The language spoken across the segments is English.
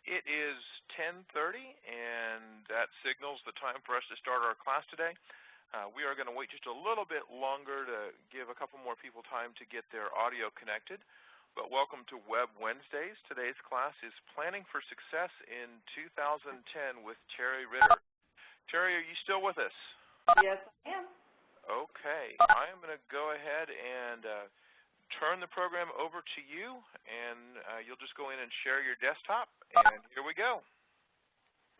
It is 10:30, and that signals the time for us to start our class today. We are going to wait just a little bit longer to give a couple more people time to get their audio connected. But welcome to Web Wednesdays. Today's class is Planning for Success in 2010 with Teri Ritter. Teri, are you still with us? Yes, I am. Okay. I am going to go ahead and turn the program over to you, and you'll just go in and share your desktop, and here we go.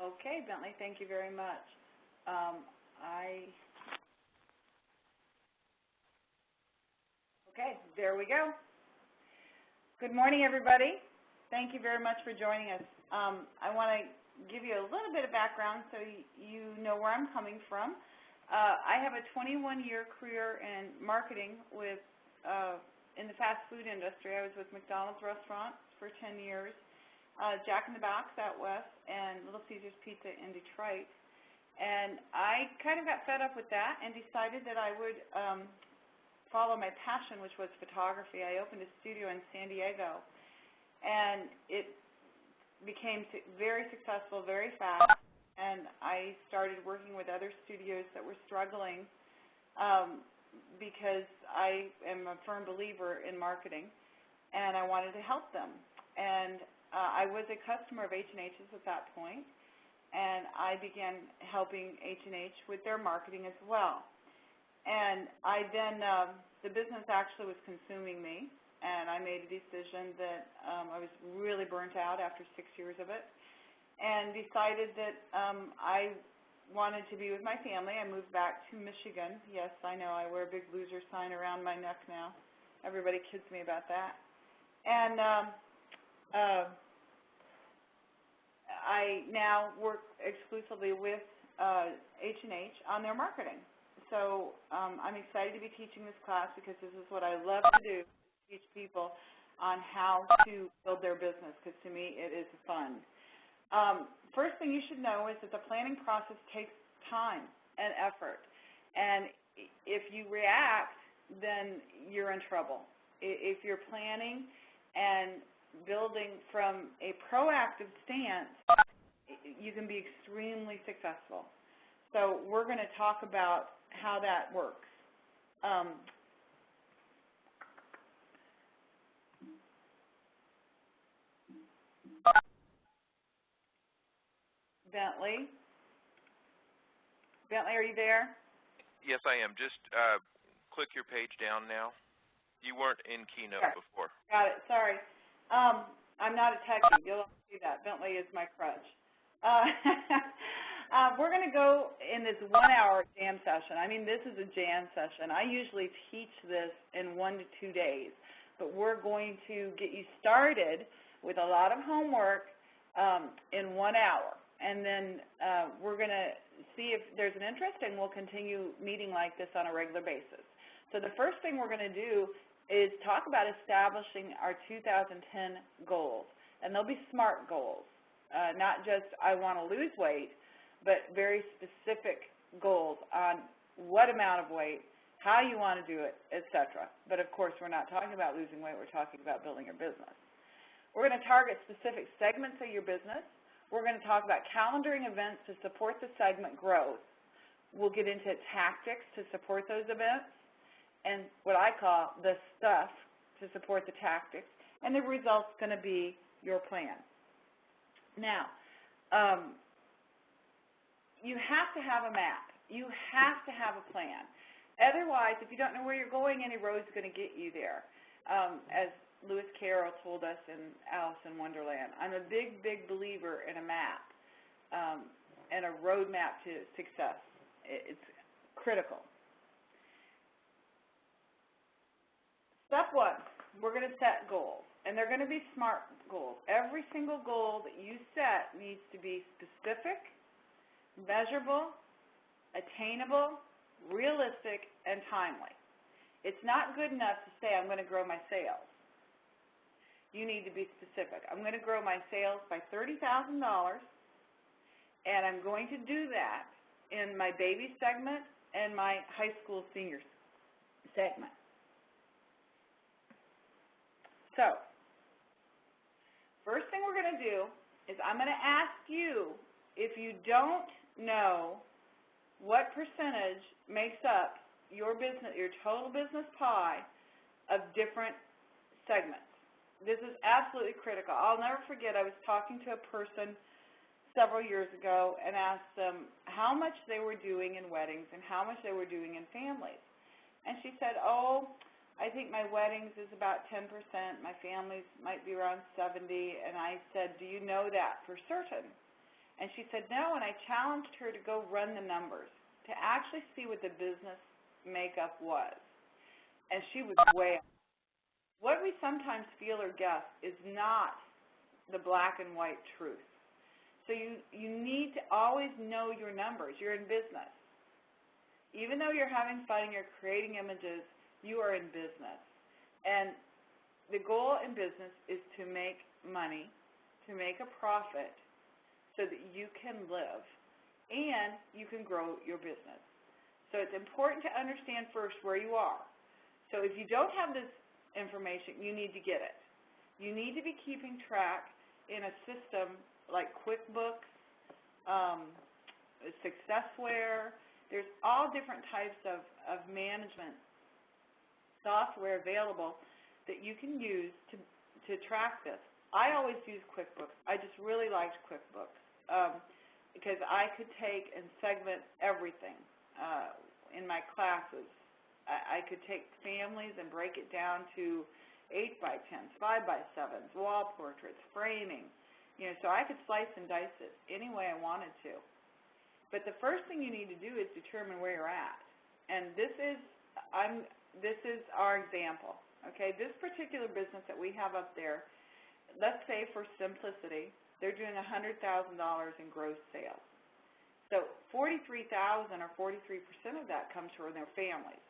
Okay, Bentley, thank you very much. Okay, there we go. Good morning, everybody. Thank you very much for joining us. I want to give you a little bit of background so you know where I'm coming from. I have a 21-year career in marketing with in the fast food industry. I was with McDonald's restaurants for 10 years, Jack in the Box out west, and Little Caesars Pizza in Detroit. And I kind of got fed up with that and decided that I would follow my passion, which was photography. I opened a studio in San Diego, and it became very successful very fast, and I started working with other studios that were struggling because I am a firm believer in marketing, and I wanted to help them. And I was a customer of H&H's at that point, and I began helping H&H with their marketing as well. And I then, the business actually was consuming me, and I made a decision that I was really burnt out after 6 years of it, and decided that I wanted to be with my family. I moved back to Michigan. Yes, I know, I wear a big loser sign around my neck now. Everybody kids me about that. And I now work exclusively with H&H on their marketing. So I'm excited to be teaching this class because this is what I love to do, teach people on how to build their business, because to me it is fun. First thing you should know is that the planning process takes time and effort. And if you react, then you're in trouble. If you're planning and building from a proactive stance, you can be extremely successful. So we're going to talk about how that works. Bentley, are you there? Yes, I am. Just click your page down now. You weren't in Keynote before. Got it. Sorry. I'm not a techie. You'll see that. Bentley is my crutch. We're going to go in this 1-hour jam session. I mean, this is a jam session. I usually teach this in 1 to 2 days, but we're going to get you started with a lot of homework in 1 hour. And then we're going to see if there's an interest, and we'll continue meeting like this on a regular basis. So the first thing we're going to do is talk about establishing our 2010 goals. And they'll be SMART goals, not just I want to lose weight, but very specific goals on what amount of weight, how you want to do it, etc. But, of course, we're not talking about losing weight. We're talking about building your business. We're going to target specific segments of your business. We're going to talk about calendaring events to support the segment growth. We'll get into tactics to support those events and what I call the stuff to support the tactics. And the result's going to be your plan. Now, you have to have a map. You have to have a plan. Otherwise, if you don't know where you're going, any road's going to get you there. As Lewis Carroll told us in Alice in Wonderland, I'm a big, big believer in a map and a roadmap to success. It's critical. Step 1, we're going to set goals, and they're going to be SMART goals. Every single goal that you set needs to be specific, measurable, attainable, realistic, and timely. It's not good enough to say I'm going to grow my sales. You need to be specific. I'm going to grow my sales by $30,000, and I'm going to do that in my baby segment and my high school senior segment. So, first thing we're going to do is I'm going to ask you, if you don't know what percentage makes up your business, your total business pie of different segments. This is absolutely critical. I'll never forget, I was talking to a person several years ago and asked them how much they were doing in weddings and how much they were doing in families. And she said, oh, I think my weddings is about 10%, my families might be around 70%, and I said, do you know that for certain? And she said, no, and I challenged her to go run the numbers, to actually see what the business makeup was. And she was way off. What we sometimes feel or guess is not the black and white truth. So you need to always know your numbers. You're in business. Even though you're having fun and you're creating images, you are in business. And the goal in business is to make money, to make a profit, so that you can live and you can grow your business. So it's important to understand first where you are. So if you don't have this information, you need to get it. You need to be keeping track in a system like QuickBooks, Successware. There's all different types of management software available that you can use to track this. I always use QuickBooks. I just really liked QuickBooks because I could take and segment everything in my classes. I could take families and break it down to 8x10s, 5x7s, wall portraits, framing. So I could slice and dice it any way I wanted to. But the first thing you need to do is determine where you're at. And this is our example. Okay, this particular business that we have up there, let's say for simplicity, they're doing $100,000 in gross sales. So $43,000 or 43% of that comes from their families.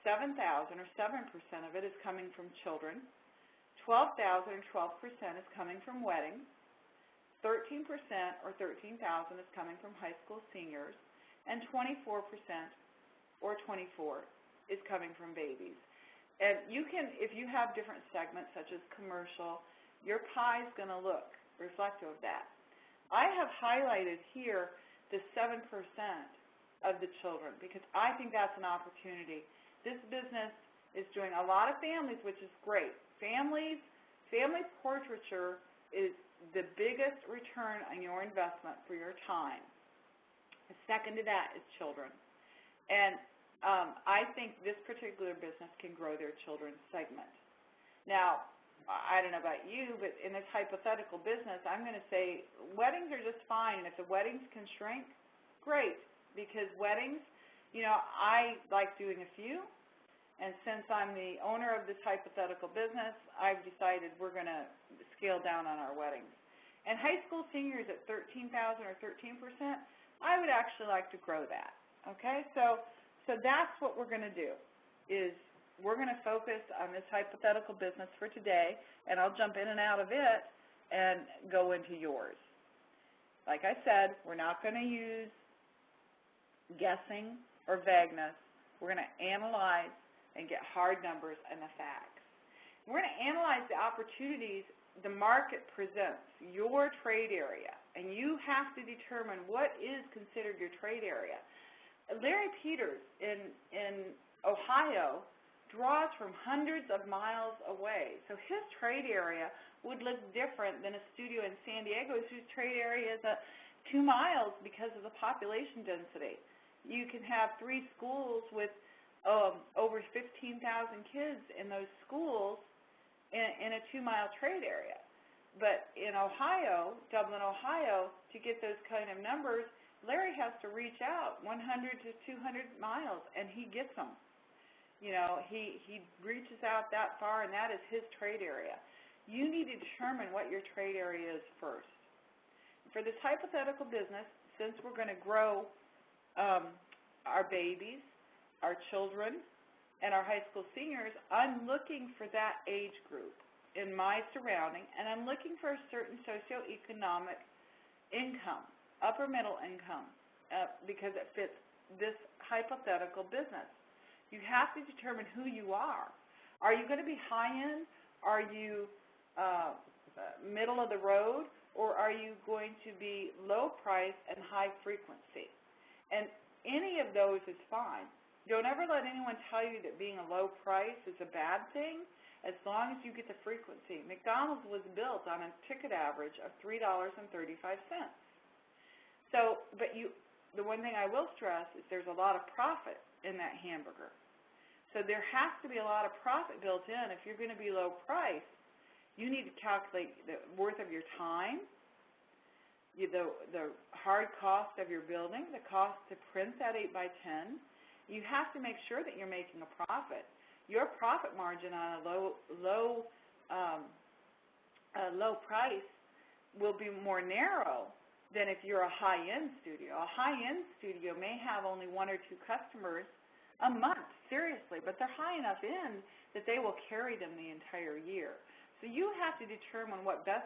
$7,000 or 7% of it is coming from children. $12,000 or 12% is coming from weddings. 13% or 13,000 is coming from high school seniors, and 24% or 24 is coming from babies. And you can, if you have different segments such as commercial, your pie is going to look reflective of that. I have highlighted here the 7% of the children because I think that's an opportunity. This business is doing a lot of families, which is great. Family portraiture is the biggest return on your investment for your time. The second to that is children. And I think this particular business can grow their children's segment. Now, I don't know about you, but in this hypothetical business, I'm going to say weddings are just fine. And if the weddings can shrink, great, because weddings, I like doing a few. And since I'm the owner of this hypothetical business, I've decided we're going to scale down on our weddings. And high school seniors at 13,000 or 13%, I would actually like to grow that. Okay, so that's what we're going to do, is we're going to focus on this hypothetical business for today, and I'll jump in and out of it and go into yours. Like I said, we're not going to use guessing or vagueness. We're going to analyze and get hard numbers and the facts. We're going to analyze the opportunities the market presents, your trade area, and you have to determine what is considered your trade area. Larry Peters in Ohio draws from hundreds of miles away, so his trade area would look different than a studio in San Diego whose trade area is 2 miles because of the population density. You can have 3 schools with over 15,000 kids in those schools in a 2-mile trade area. But in Ohio, Dublin, Ohio, to get those kind of numbers, Larry has to reach out 100 to 200 miles, and he gets them. He reaches out that far, and that is his trade area. You need to determine what your trade area is first. For this hypothetical business, since we're going to grow our babies, our children, and our high school seniors, I'm looking for that age group in my surrounding, and I'm looking for a certain socioeconomic income, upper middle income, because it fits this hypothetical business. You have to determine who you are. Are you going to be high-end? Are you middle of the road? or are you going to be low price and high frequency? And any of those is fine. Don't ever let anyone tell you that being a low price is a bad thing as long as you get the frequency. McDonald's was built on a ticket average of $3.35. So, but the one thing I will stress is there's a lot of profit in that hamburger. So there has to be a lot of profit built in. If you're going to be low price, you need to calculate the worth of your time, the hard cost of your building, the cost to print that 8x10. You have to make sure that you're making a profit. Your profit margin on a low price will be more narrow than if you're a high-end studio. A high-end studio may have only 1 or 2 customers a month, seriously, but they're high enough in that they will carry them the entire year. So you have to determine what best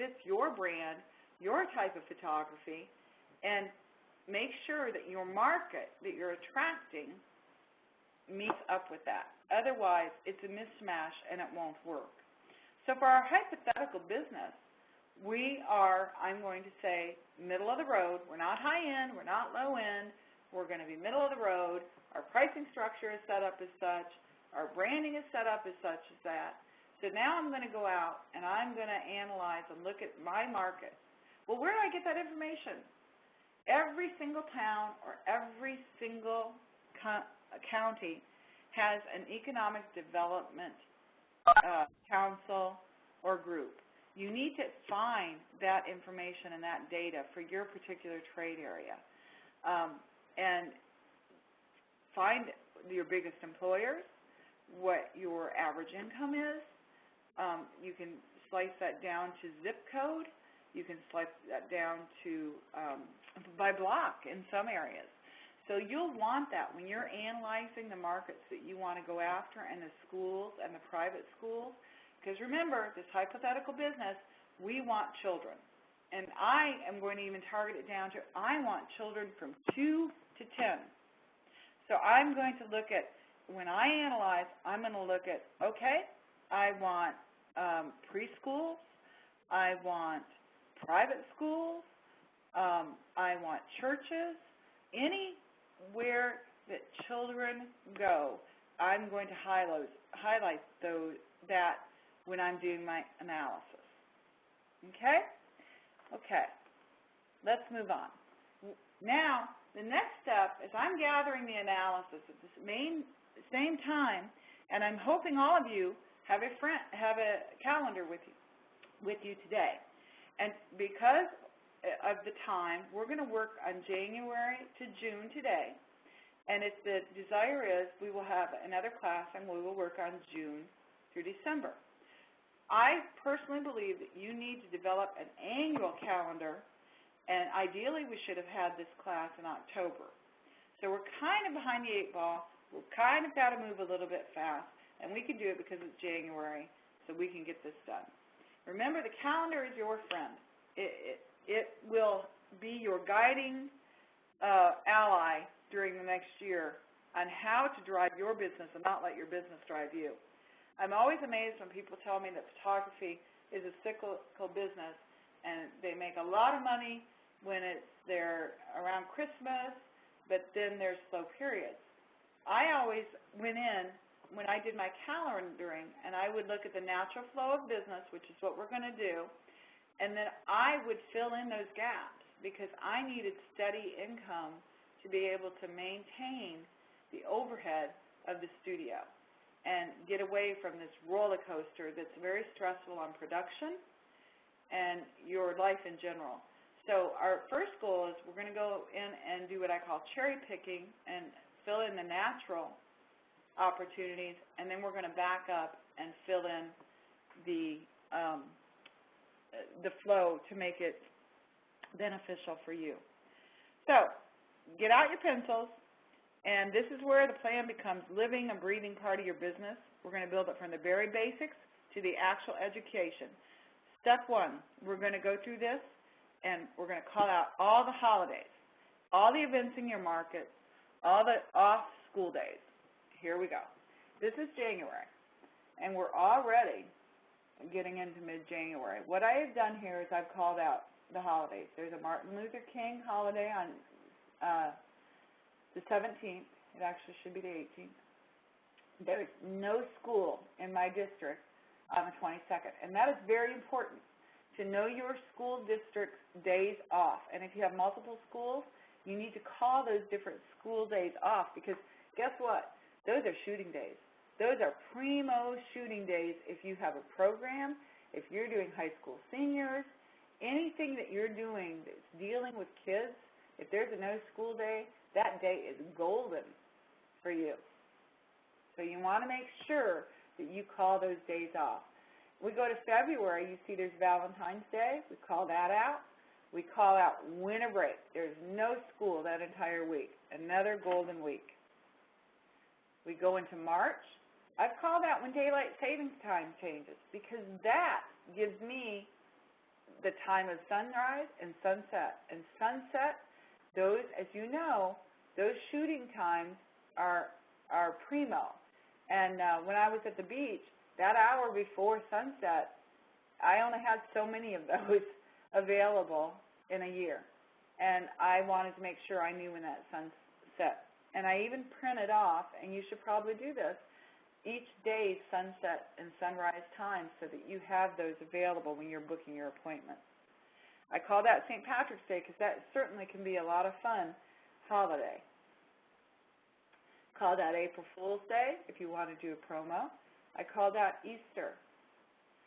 fits your brand, your type of photography, and make sure that your market that you're attracting meets up with that. Otherwise, it's a mismatch and it won't work. So for our hypothetical business, we are, I'm going to say, middle of the road. We're not high end, we're not low end, we're going to be middle of the road. Our pricing structure is set up as such, our branding is set up as such as that. So now I'm going to go out and I'm going to analyze and look at my market. Well, where do I get that information? Every single town or every single county has an economic development council or group. You need to find that information and that data for your particular trade area. And find your biggest employers, what your average income is. You can slice that down to zip code. You can slice that down to by block in some areas. So you'll want that when you're analyzing the markets that you want to go after and the schools and the private schools. Because remember, this hypothetical business, we want children. And I am going to even target it down to I want children from 2 to 10. So I'm going to look at, when I analyze, I'm going to look at, okay, I want preschools, I want private schools, I want churches, anywhere that children go, I'm going to highlight that when I'm doing my analysis. Okay? Okay. Let's move on. Now, the next step is I'm gathering the analysis at the same time, and I'm hoping all of you have a calendar with you today. And because of the time, we're going to work on January to June today. And if the desire is, we will have another class and we will work on June through December. I personally believe that you need to develop an annual calendar, and ideally we should have had this class in October. So we're kind of behind the 8 ball. We've kind of got to move a little bit fast, and we can do it because it's January, so we can get this done. Remember, the calendar is your friend. It will be your guiding ally during the next year on how to drive your business and not let your business drive you. I'm always amazed when people tell me that photography is a cyclical business and they make a lot of money when they're around Christmas, but then there's slow periods. I always went in when I did my calendaring and I would look at the natural flow of business, which is what we're going to do, and then I would fill in those gaps because I needed steady income to be able to maintain the overhead of the studio and get away from this roller coaster that's very stressful on production and your life in general. So our first goal is we're going to go in and do what I call cherry picking and fill in the natural opportunities, and then we're going to back up and fill in the flow to make it beneficial for you. So get out your pencils. And this is where the plan becomes living and breathing part of your business. We're going to build it from the very basics to the actual education. Step 1, we're going to go through this, and we're going to call out all the holidays, all the events in your market, all the off-school days. Here we go. This is January, and we're already getting into mid-January. What I have done here is I've called out the holidays. There's a Martin Luther King holiday on the 17th. It actually should be the 18th. There is no school in my district on the 22nd, and that is very important to know your school district's days off. And if you have multiple schools, you need to call those different school days off, because guess what? Those are shooting days. Those are primo shooting days if you have a program, if you're doing high school seniors, anything that you're doing that's dealing with kids. If there's a no school day, that day is golden for you. So you want to make sure that you call those days off. We go to February, you see there's Valentine's Day. We call that out. We call out winter break. There's no school that entire week. Another golden week. We go into March. I've called out when daylight savings time changes, because that gives me the time of sunrise and sunset. And sunset, those, as you know, those shooting times are primo. And when I was at the beach, that hour before sunset, I only had so many of those available in a year. And I wanted to make sure I knew when that sun set. And I even printed off, and you should probably do this, each day's sunset and sunrise time so that you have those available when you're booking your appointments. I call that St. Patrick's Day because that certainly can be a lot of fun holiday. Call that April Fool's Day if you want to do a promo. I call that Easter,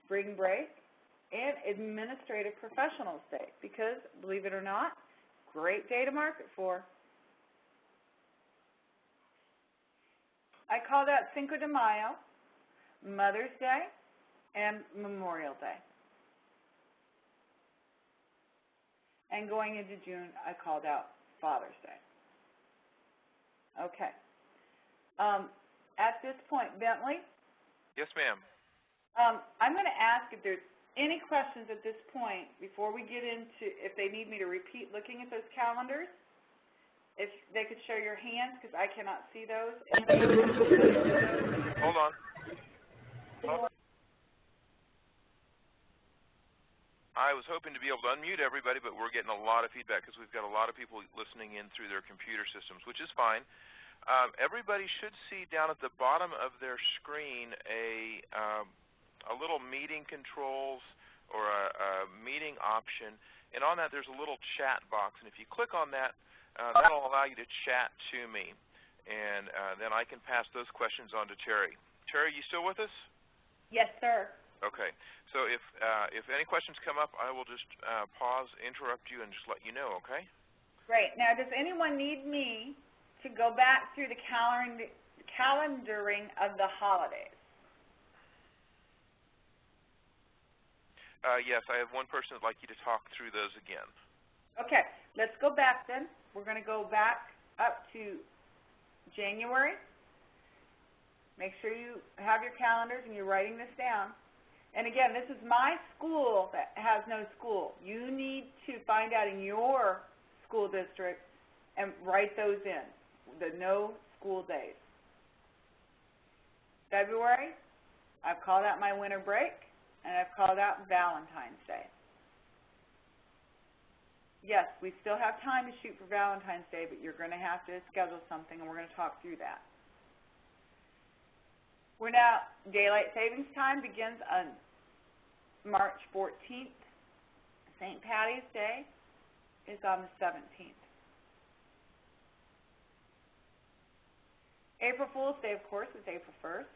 spring break, and Administrative Professionals Day because, believe it or not, great day to market for. I call that Cinco de Mayo, Mother's Day, and Memorial Day. And going into June, I called out Father's Day. Okay. At this point, Bentley? Yes, ma'am. I'm going to ask if there's any questions at this point before we get into, if they need me to repeat looking at those calendars. If they could show your hands, because I cannot see those. Hold on. I was hoping to be able to unmute everybody, but we're getting a lot of feedback because we've got a lot of people listening in through their computer systems, which is fine. Everybody should see down at the bottom of their screen a little meeting controls or a meeting option, and on that there's a little chat box, and if you click on that, that'll allow you to chat to me, and then I can pass those questions on to Teri. Teri, you still with us? Yes, sir. Okay. So if any questions come up, I will just pause, interrupt you, and just let you know, okay? Great. Now, does anyone need me to go back through the calendaring of the holidays? Yes, I have one person that'd like you to talk through those again. Okay. Let's go back then. We're going to go back up to January. Make sure you have your calendars and you're writing this down. And again, this is my school that has no school. You need to find out in your school district and write those in, the no school days. February, I've called out my winter break, and I've called out Valentine's Day. Yes, we still have time to shoot for Valentine's Day, but you're going to have to schedule something, and we're going to talk through that. We're now, daylight savings time begins on March 14th. St. Patty's Day is on the 17th. April Fool's Day, of course, is April 1st.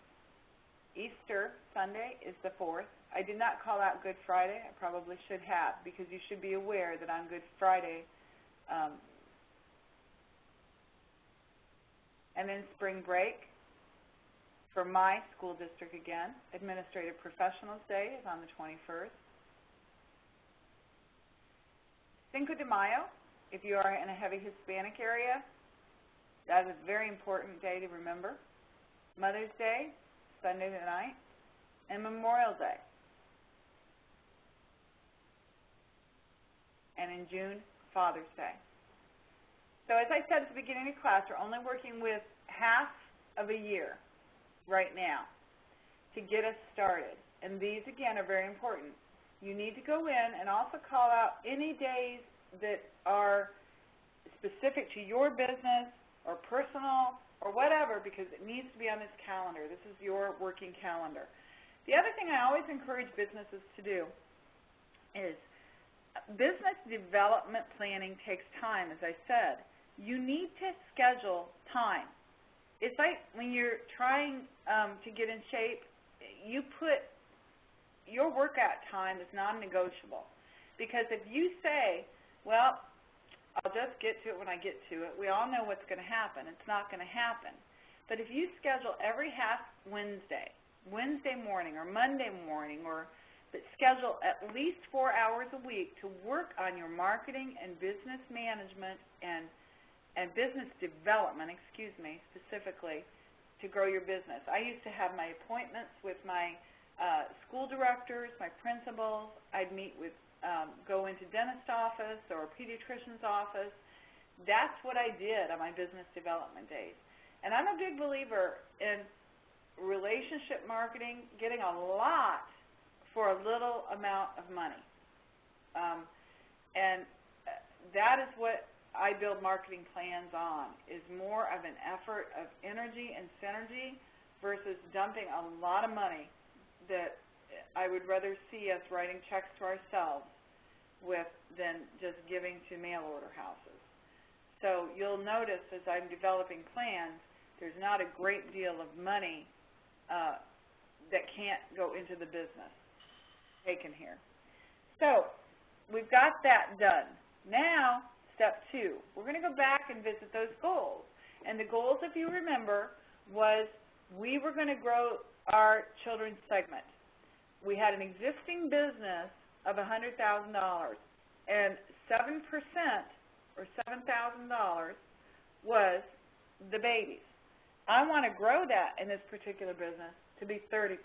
Easter Sunday is the 4th. I did not call out Good Friday. I probably should have, because you should be aware that on Good Friday, and then spring break. For my school district again, Administrative Professionals Day is on the 21st. Cinco de Mayo, if you are in a heavy Hispanic area, that is a very important day to remember. Mother's Day, Sunday the 9th, and Memorial Day. And in June, Father's Day. So as I said at the beginning of class, we're only working with half of a year right now to get us started. and these, again, are very important. You need to go in and also call out any days that are specific to your business or personal or whatever, because it needs to be on this calendar. This is your working calendar. The other thing I always encourage businesses to do is business development planning takes time, as I said. You need to schedule time. It's like when you're trying to get in shape, you put your workout time is non-negotiable. Because if you say, well, I'll just get to it when I get to it, we all know what's going to happen. It's not going to happen. But if you schedule every half Wednesday morning or Monday morning, but schedule at least 4 hours a week to work on your marketing and business management and business development, specifically, to grow your business. I used to have my appointments with my school directors, my principals. I'd meet with, go into dentist office or pediatrician's office. That's what I did on my business development days. And I'm a big believer in relationship marketing, getting a lot for a little amount of money. And that is what I build marketing plans on, is more of an effort of energy and synergy versus dumping a lot of money that I would rather see us writing checks to ourselves with than just giving to mail order houses. So you'll notice as I'm developing plans, there's not a great deal of money that can't go into the business taken here. So we've got that done. Now, step 2, we're going to go back and visit those goals. And the goals, if you remember, was we were going to grow our children's segment. We had an existing business of $100,000, and 7% or $7,000 was the babies. I want to grow that in this particular business to be 30%,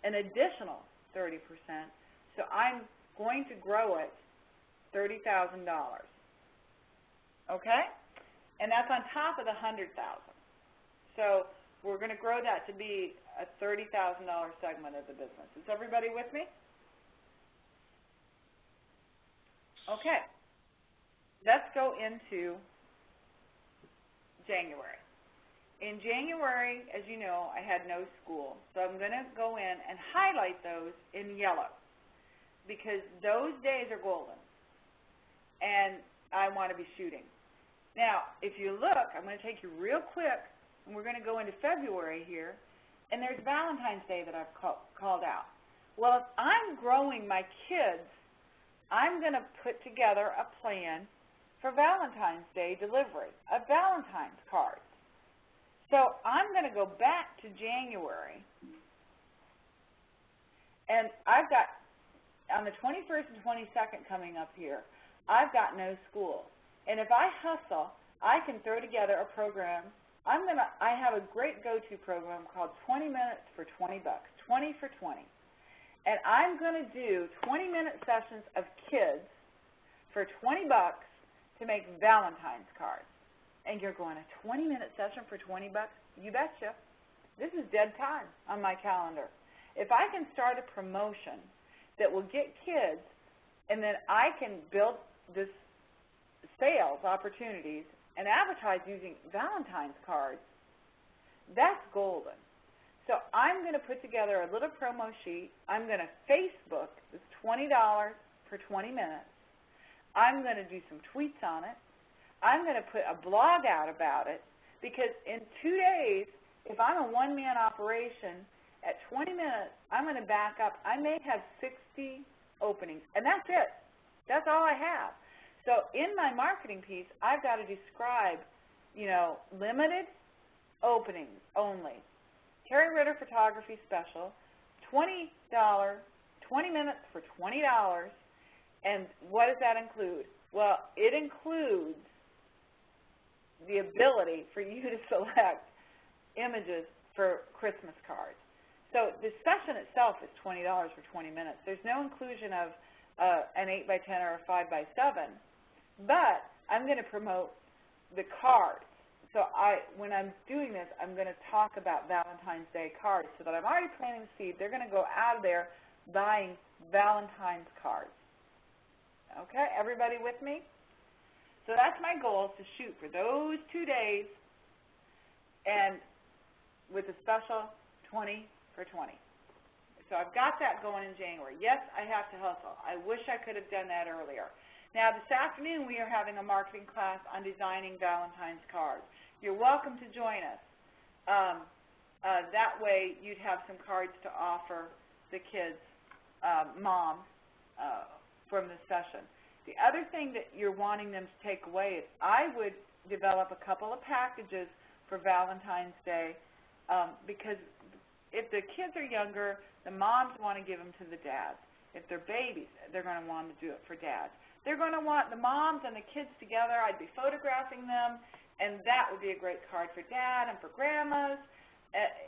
an additional 30%. So I'm going to grow it $30,000. Okay? And that's on top of the $100,000. So we're going to grow that to be a $30,000 segment of the business. Is everybody with me? Okay. Let's go into January. In January, as you know, I had no school. So I'm going to go in and highlight those in yellow because those days are golden. And I want to be shooting. Now, if you look, I'm going to take you real quick, and we're going to go into February here, and there's Valentine's Day that I've called out. Well, if I'm growing my kids, I'm going to put together a plan for Valentine's Day delivery of Valentine's cards. So I'm going to go back to January, and I've got, on the 21st and 22nd coming up here, I've got no school. And if I hustle, I can throw together a program. I have a great go-to program called 20 Minutes for 20 bucks, 20 for 20. And I'm going to do 20-minute sessions of kids for 20 bucks to make Valentine's cards. And you're going, a 20-minute session for 20 bucks? You betcha. This is dead time on my calendar. If I can start a promotion that will get kids, and then I can build this sales opportunities and advertise using Valentine's cards, that's golden. So I'm going to put together a little promo sheet. I'm going to Facebook this $20 for 20 minutes. I'm going to do some tweets on it. I'm going to put a blog out about it because in 2 days, if I'm a one-man operation, at 20 minutes, I'm going to back up. I may have 60 openings, and that's it. That's all I have. So in my marketing piece, I've got to describe, limited openings only. Teri Ritter Photography Special, $20, 20 minutes for $20. And what does that include? Well, it includes the ability for you to select images for Christmas cards. So the session itself is $20 for 20 minutes. There's no inclusion of an 8x10 or a 5x7, but I'm going to promote the cards So when I'm doing this, I'm going to talk about Valentine's Day cards so that I'm already planting the seed. They're going to go out of there buying Valentine's cards. Okay, everybody with me? So that's my goal, is to shoot for those 2 days and with a special 20 for 20. So I've got that going in January. Yes, I have to hustle. I wish I could have done that earlier. Now, this afternoon, we are having a marketing class on designing Valentine's cards. You're welcome to join us. That way, you'd have some cards to offer the kids, moms, from the session. The other thing that you're wanting them to take away is I would develop a couple of packages for Valentine's Day because if the kids are younger, the moms want to give them to the dads. If they're babies, they're going to want to do it for dads. They're going to want the moms and the kids together. I'd be photographing them, and that would be a great card for dad and for grandmas.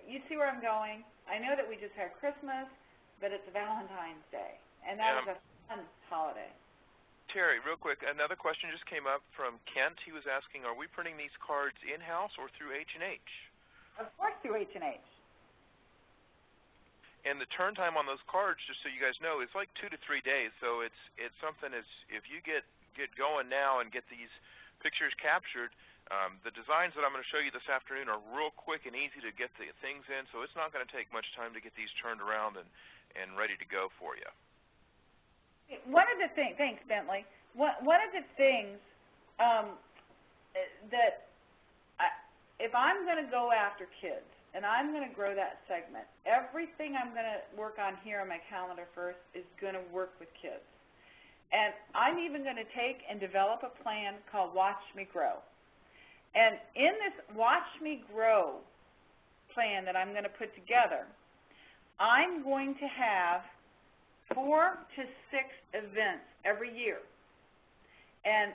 You see where I'm going? I know that we just had Christmas, but it's Valentine's Day, and that is a fun holiday. Teri, real quick, another question just came up from Kent. He was asking, are we printing these cards in-house or through H&H? Of course through H&H. And the turn time on those cards, just so you guys know, is like 2 to 3 days. So it's something as if you get going now and get these pictures captured, the designs that I'm going to show you this afternoon are real quick and easy to get the things in. So it's not going to take much time to get these turned around and ready to go for you. One of the things, thanks, Bentley. One of the things that if I'm going to go after kids, and I'm going to grow that segment, everything I'm going to work on here on my calendar first is going to work with kids. And I'm even going to take and develop a plan called Watch Me Grow. And in this Watch Me Grow plan that I'm going to put together, I'm going to have 4 to 6 events every year. And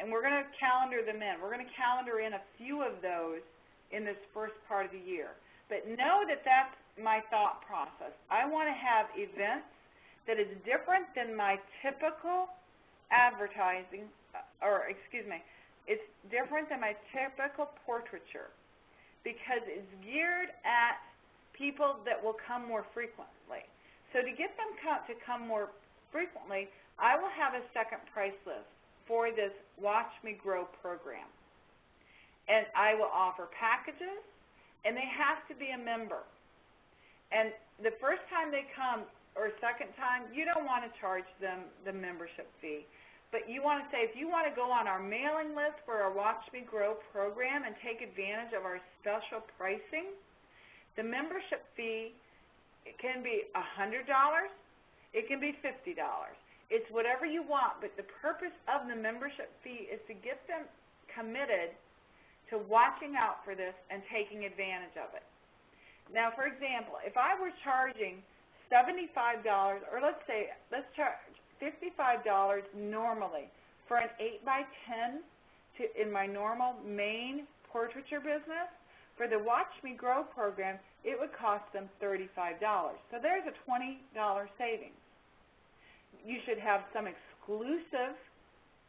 we're going to calendar them in. We're going to calendar in a few of those in this first part of the year. But know that that's my thought process. I want to have events that is different than my typical advertising, it's different than my typical portraiture because it's geared at people that will come more frequently. So to get them to come more frequently, I will have a second price list for this Watch Me Grow program. And I will offer packages, and they have to be a member. And the first time they come or second time, you don't want to charge them the membership fee. But you want to say, if you want to go on our mailing list for our Watch Me Grow program and take advantage of our special pricing, the membership fee, it can be $100, it can be $50. It's whatever you want, but the purpose of the membership fee is to get them committed to watching out for this and taking advantage of it. Now, for example, if I were charging $75, or let's charge $55 normally for an 8x10 in my normal main portraiture business, for the Watch Me Grow program, it would cost them $35. So there's a $20 savings. You should have some exclusive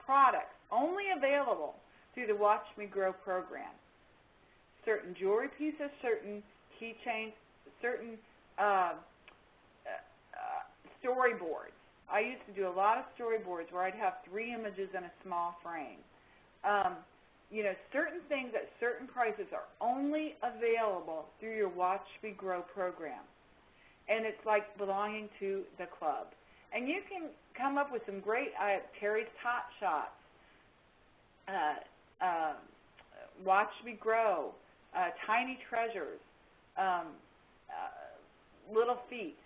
products only available through the Watch Me Grow program. Certain jewelry pieces, certain keychains, certain storyboards. I used to do a lot of storyboards where I'd have 3 images in a small frame. You know, certain things at certain prices are only available through your Watch Me Grow program. And it's like belonging to the club. And you can come up with some great, Teri's Top Shots, Watch Me Grow, Tiny Treasures, Little Feet.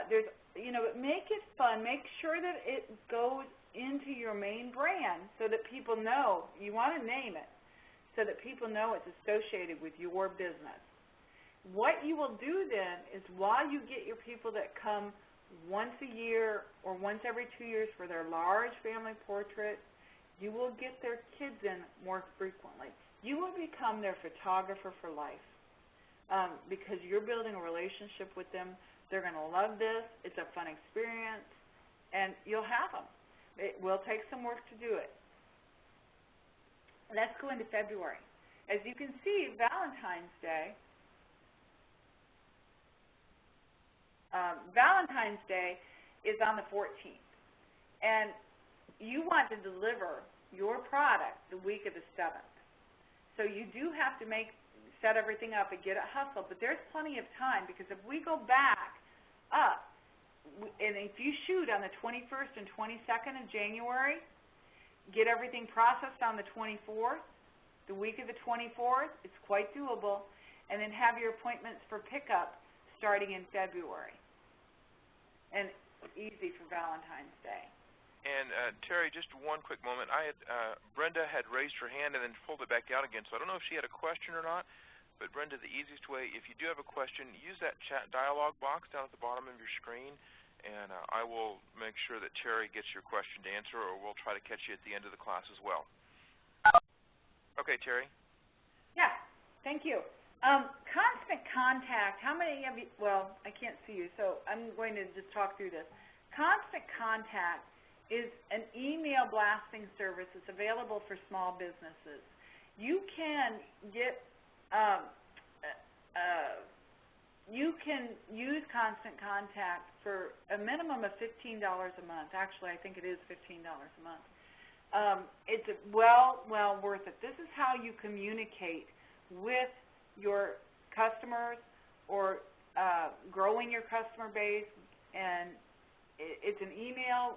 There's, you know, make it fun. Make sure that it goes into your main brand so that people know. You want to name it so that people know it's associated with your business. What you will do then is while you get your people that come once a year or once every 2 years for their large family portrait, you will get their kids in more frequently. You will become their photographer for life because you're building a relationship with them. They're going to love this. It's a fun experience, and you'll have them. It will take some work to do it. Let's go into February. As you can see, Valentine's Day is on the 14th. And you want to deliver your product the week of the 7th. So you do have to set everything up and get it hustled, but there's plenty of time, because if we go back up, and if you shoot on the 21st and 22nd of January, get everything processed on the 24th, the week of the 24th, it's quite doable, and then have your appointments for pickup starting in February. And easy for Valentine's Day. And Teri, just one quick moment. Brenda had raised her hand and then pulled it back out again, so I don't know if she had a question or not. But Brenda, the easiest way, if you do have a question, use that chat dialog box down at the bottom of your screen, and I will make sure that Teri gets your question to answer, or we'll try to catch you at the end of the class as well. Okay, Teri? Yeah, thank you. Constant contact, how many of you, well, I can't see you, so I'm going to just talk through this. Constant contact is an email blasting service that's available for small businesses. You can get you can use Constant Contact for a minimum of $15 a month. Actually, I think it is $15 a month. It's well worth it. This is how you communicate with your customers or growing your customer base, and it's an email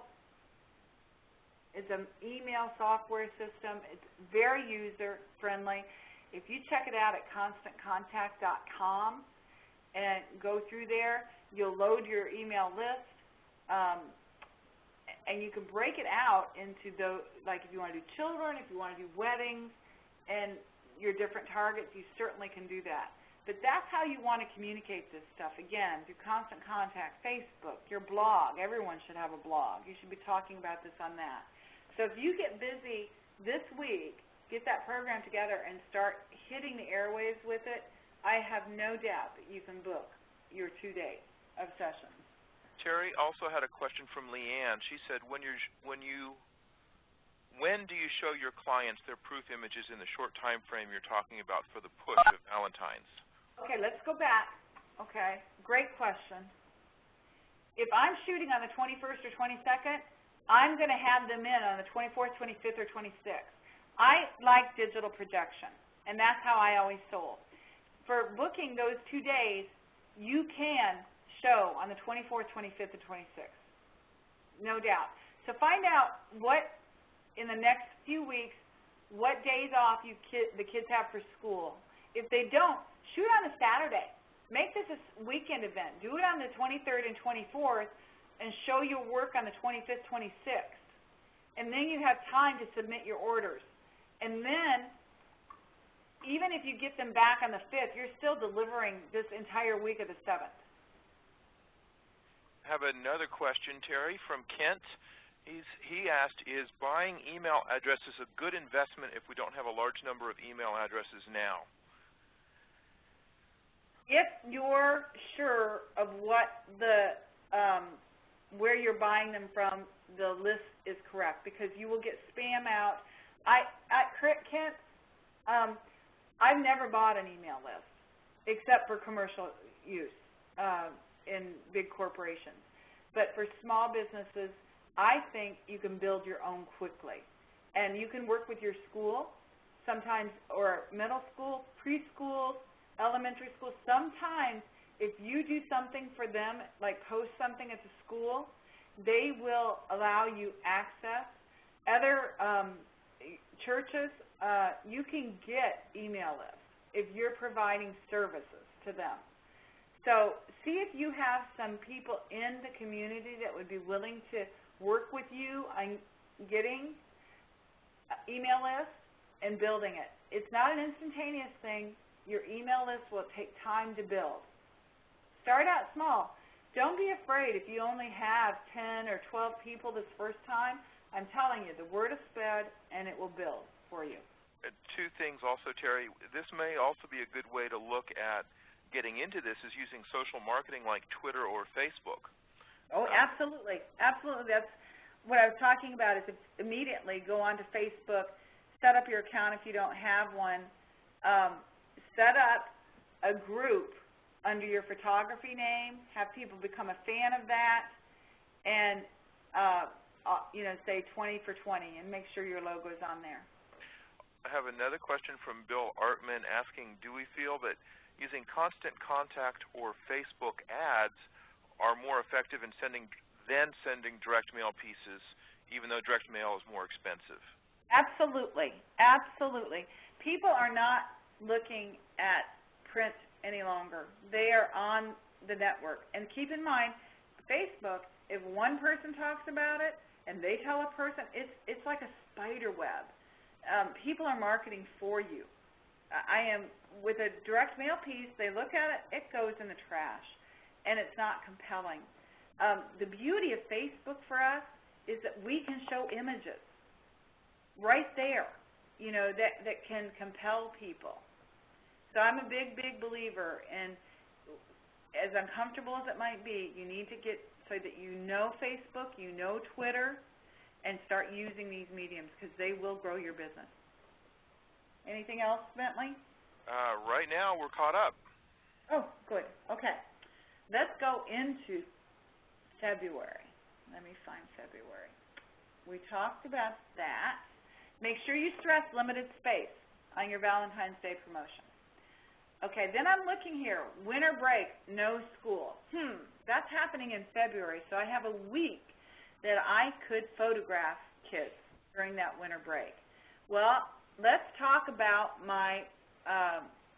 software system. It's very user-friendly. If you check it out at constantcontact.com and go through there, you'll load your email list, and you can break it out into like if you want to do children, if you want to do weddings, and your different targets, you certainly can do that. But that's how you want to communicate this stuff. Again, through Constant Contact, Facebook, your blog. Everyone should have a blog. You should be talking about this on that. So if you get busy this week, get that program together and start hitting the airwaves with it, I have no doubt that you can book your 2 days of sessions. Teri also had a question from Leanne. She said, when do you show your clients their proof images in the short time frame you're talking about for the push of Valentines? Okay, let's go back. Okay, great question. If I'm shooting on the 21st or 22nd, I'm going to have them in on the 24th, 25th, or 26th. I like digital projection, and that's how I always sold. For booking those 2 days, you can show on the 24th, 25th, and 26th, no doubt. So find out what, in the next few weeks, what days off the kids have for school. If they don't, shoot on a Saturday. Make this a weekend event. Do it on the 23rd and 24th and show your work on the 25th, 26th. And then you have time to submit your orders. And then, even if you get them back on the 5th, you're still delivering this entire week of the 7th. I have another question, Teri, from Kent. He asked, is buying email addresses a good investment if we don't have a large number of email addresses now? If you're sure of what where you're buying them from, the list is correct, because you will get spam out. Kent, I've never bought an email list except for commercial use in big corporations. But for small businesses, I think you can build your own quickly. And you can work with your school sometimes, or middle school, preschool, elementary school. Sometimes if you do something for them, like post something at the school, they will allow you access. Other churches, you can get email lists if you're providing services to them. So see if you have some people in the community that would be willing to work with you on getting email lists and building it. It's not an instantaneous thing. Your email list will take time to build. Start out small. Don't be afraid if you only have 10 or 12 people this first time. I'm telling you, the word is spread, and it will build for you. Two things also, Teri. This may also be a good way to look at getting into this, is using social marketing like Twitter or Facebook. Oh, absolutely. Absolutely. That's what I was talking about, is immediately go onto Facebook, set up your account if you don't have one, set up a group under your photography name, have people become a fan of that, and say 20 for 20, and make sure your logo is on there. I have another question from Bill Artman asking, do we feel that using Constant Contact or Facebook ads are more effective in sending direct mail pieces, even though direct mail is more expensive? Absolutely. Absolutely. People are not looking at print any longer. They are on the network. And keep in mind, Facebook, if one person talks about it and they tell a person, it's like a spider web. People are marketing for you. With a direct mail piece, they look at it, it goes in the trash, and it's not compelling. The beauty of Facebook for us is that we can show images right there, that can compel people. So I'm a big, big believer in, as uncomfortable as it might be, you need to get so that you know Facebook, you know Twitter, and start using these mediums because they will grow your business. Anything else, Bentley? Right now, we're caught up. Oh, good. Okay. Let's go into February. Let me find February. We talked about that. Make sure you stress limited space on your Valentine's Day promotion. Okay, then I'm looking here. Winter break, no school. That's happening in February, so I have a week that I could photograph kids during that winter break. Well, let's talk about my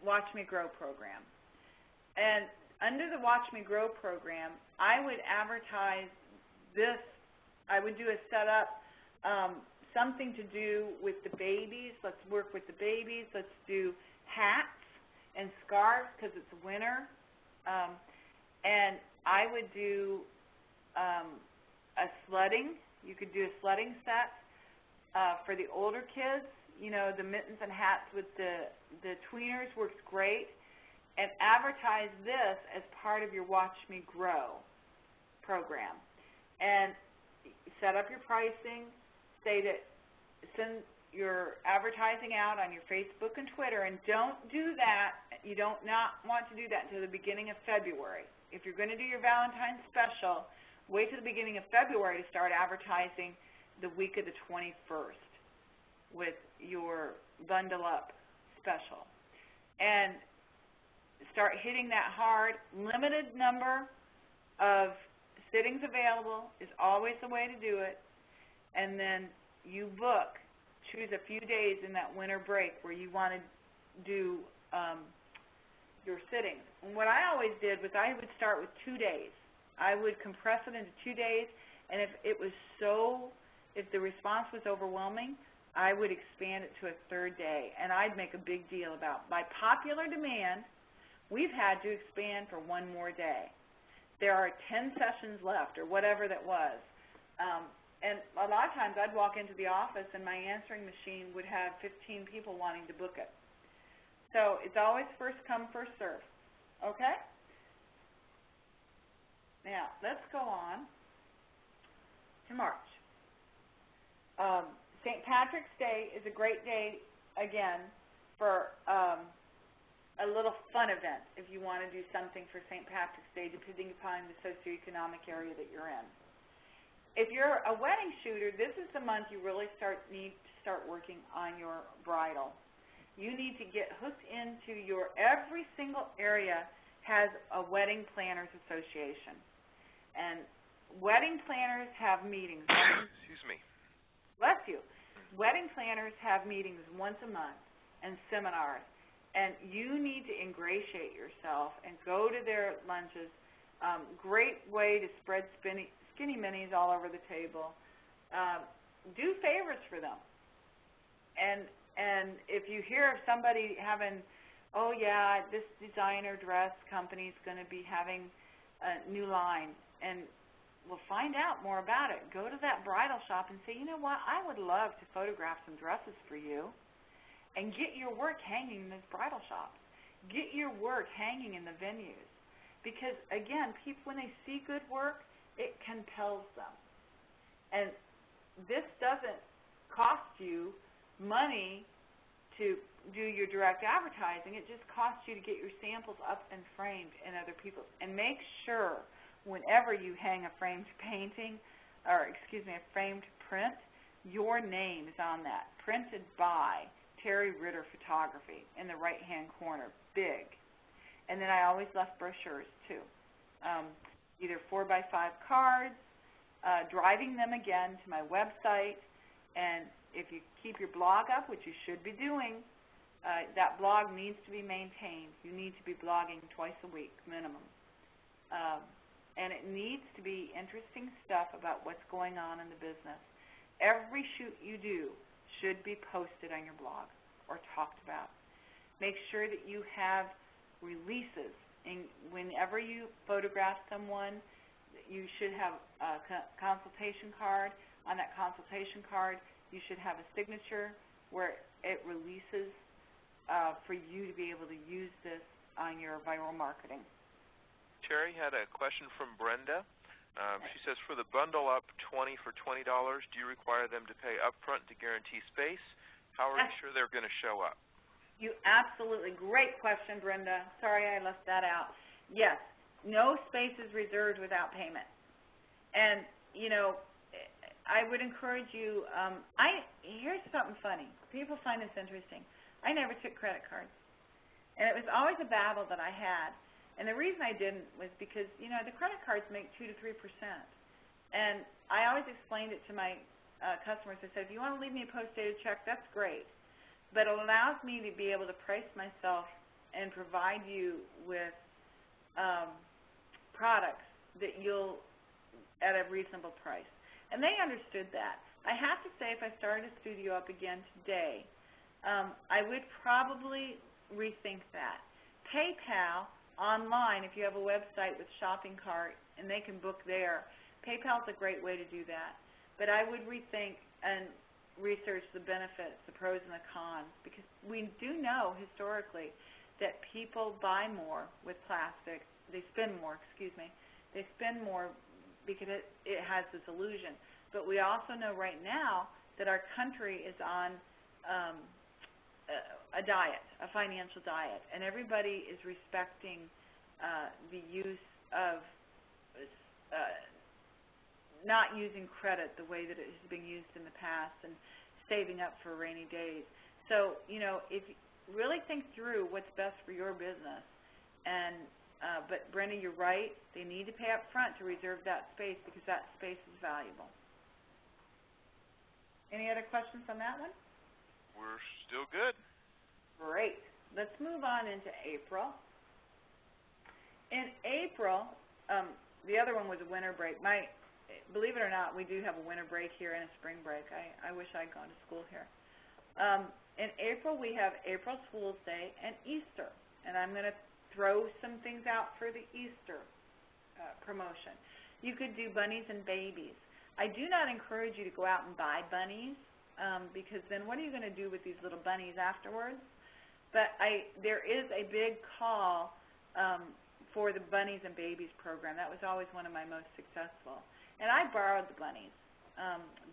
Watch Me Grow program. And under the Watch Me Grow program, I would advertise this. I would do a setup, something to do with the babies. Let's work with the babies. Let's do hats and scarves because it's winter. And I would do a sledding. You could do a sledding set for the older kids. The mittens and hats with the tweeners works great. And advertise this as part of your Watch Me Grow program. And set up your pricing. Say that, send your advertising out on your Facebook and Twitter. And don't do that. You don't not want to do that until the beginning of February. If you're going to do your Valentine's special, wait till the beginning of February to start advertising the week of the 21st with your Bundle Up special. And start hitting that hard. Limited number of sittings available is always the way to do it. And then you choose a few days in that winter break where you want to do your sittings. And what I always did was I would start with 2 days. I would compress it into 2 days, and if the response was overwhelming, I would expand it to a third day, and I'd make a big deal about, by popular demand, we've had to expand for one more day. There are 10 sessions left, or whatever that was. And a lot of times I'd walk into the office and my answering machine would have 15 people wanting to book it. So it's always first come, first serve. Okay? Now, let's go on to March. St. Patrick's Day is a great day, again, for a little fun event if you want to do something for St. Patrick's Day, depending upon the socioeconomic area that you're in. If you're a wedding shooter, this is the month you really need to start working on your bridal. You need to get hooked into every single area has a wedding planners association. And wedding planners have meetings. Excuse me. Bless you. Wedding planners have meetings once a month and seminars. And you need to ingratiate yourself and go to their lunches. Great way to spread skinny minis all over the table. Do favors for them. And if you hear of somebody having, oh yeah, this designer dress company is going to be having a new line, and we'll find out more about it. Go to that bridal shop and say, you know what, I would love to photograph some dresses for you, and get your work hanging in this bridal shop. Get your work hanging in the venues. Because, again, people, when they see good work, it compels them. And this doesn't cost you money to do your direct advertising. It just costs you to get your samples up and framed in other people's. And make sure whenever you hang a framed painting, or excuse me, a framed print, your name is on that. Printed by Teri Ritter Photography in the right-hand corner, big. And then I always left brochures too, either 4x5 cards, driving them again to my website, and if you keep your blog up, which you should be doing, that blog needs to be maintained. You need to be blogging twice a week minimum. And it needs to be interesting stuff about what's going on in the business. Every shoot you do should be posted on your blog or talked about. Make sure that you have releases. And whenever you photograph someone, you should have a consultation card. On that consultation card, you should have a signature where it releases for you to be able to use this on your viral marketing. Teri had a question from Brenda. She says, for the bundle up 20 for $20, do you require them to pay upfront to guarantee space? How are you sure they're going to show up? You absolutely, great question, Brenda. Sorry I left that out. Yes, no space is reserved without payment. And, you know, I would encourage you, here's something funny. People find this interesting. I never took credit cards. And it was always a battle that I had. And the reason I didn't was because, you know, the credit cards make 2 to 3%. And I always explained it to my customers. I said, if you want to leave me a post-dated check, that's great. But it allows me to be able to price myself and provide you with products that you'll, at a reasonable price. And they understood that. I have to say, if I started a studio up again today, I would probably rethink that. PayPal online, if you have a website with shopping cart and they can book there, PayPal is a great way to do that. But I would rethink and research the benefits, the pros and the cons, because we do know historically that people buy more with plastic. They spend more, They spend more because it has this illusion. But we also know right now that our country is on a diet, a financial diet, and everybody is respecting the use of not using credit the way that it has been used in the past and saving up for rainy days. So, you know, if you really think through what's best for your business, and but Brenda, you're right, they need to pay up front to reserve that space because that space is valuable. Any other questions on that one? We're still good. Great. Let's move on into April. In April, the other one was a winter break. Believe it or not, we do have a winter break here and a spring break. I wish I'd gone to school here. In April, we have April Fool's Day and Easter. And I'm going to throw some things out for the Easter promotion. You could do bunnies and babies. I do not encourage you to go out and buy bunnies because then what are you going to do with these little bunnies afterwards? But there is a big call for the bunnies and babies program. That was always one of my most successful. And I borrowed the bunnies,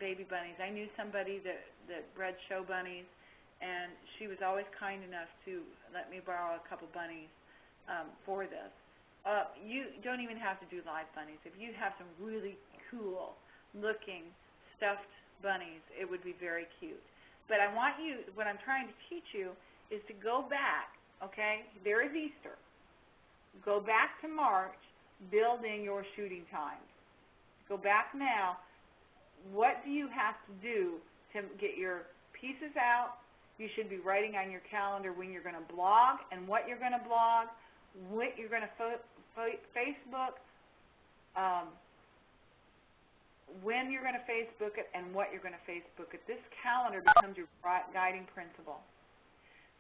baby bunnies. I knew somebody that bred show bunnies, and she was always kind enough to let me borrow a couple bunnies for this. You don't even have to do live bunnies. If you have some really cool looking stuffed bunnies, it would be very cute. But I want you, what I'm trying to teach you is to go back, okay? There is Easter. Go back to March, build in your shooting times. Go back now. What do you have to do to get your pieces out? You should be writing on your calendar when you're going to blog and what you're going to blog, what you're going to Facebook, when you're going to Facebook it, and what you're going to Facebook it. This calendar becomes your guiding principle.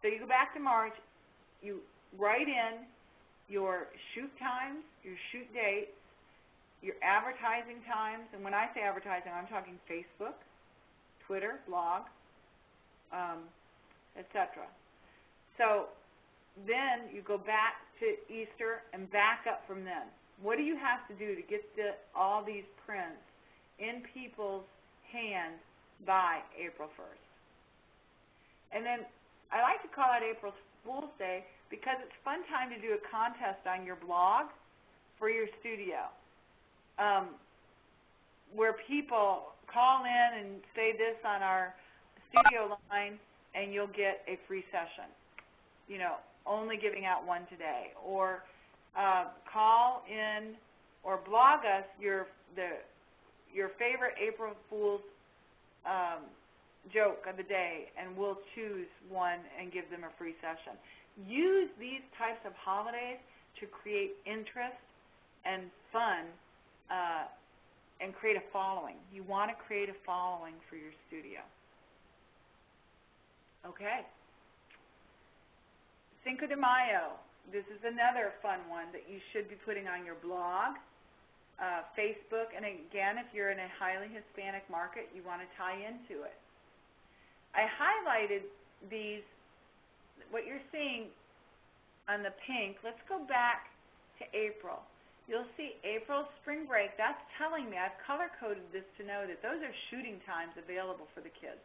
So you go back to March, you write in your shoot times, your shoot dates, your advertising times, and when I say advertising, I'm talking Facebook, Twitter, blog, etc. So then you go back to Easter and back up from then. What do you have to do to get all these prints in people's hands by April 1st? And then I like to call it April Fool's Day because it's a fun time to do a contest on your blog for your studio, where people call in and say this on our studio line, and you'll get a free session. You know, only giving out one today, or call in or blog us your favorite April Fool's joke of the day, and we'll choose one and give them a free session. Use these types of holidays to create interest and fun and create a following. You want to create a following for your studio. Okay. Cinco de Mayo. This is another fun one that you should be putting on your blog, Facebook, and again, if you're in a highly Hispanic market, you want to tie into it. I highlighted these, what you're seeing on the pink. Let's go back to April. You'll see April spring break. That's telling me, I've color-coded this to know that those are shooting times available for the kids.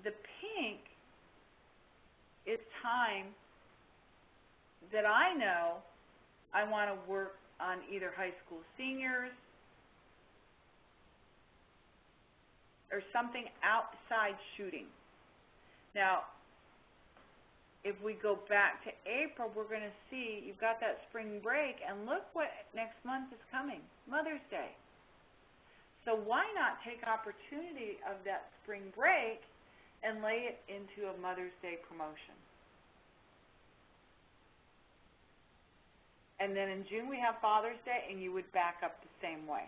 The pink is time that I know I want to work on either high school seniors or something outside shooting. Now, if we go back to April, we're going to see you've got that spring break, and look what next month is coming, Mother's Day. So why not take opportunity of that spring break and lay it into a Mother's Day promotion? And then in June we have Father's Day, and you would back up the same way.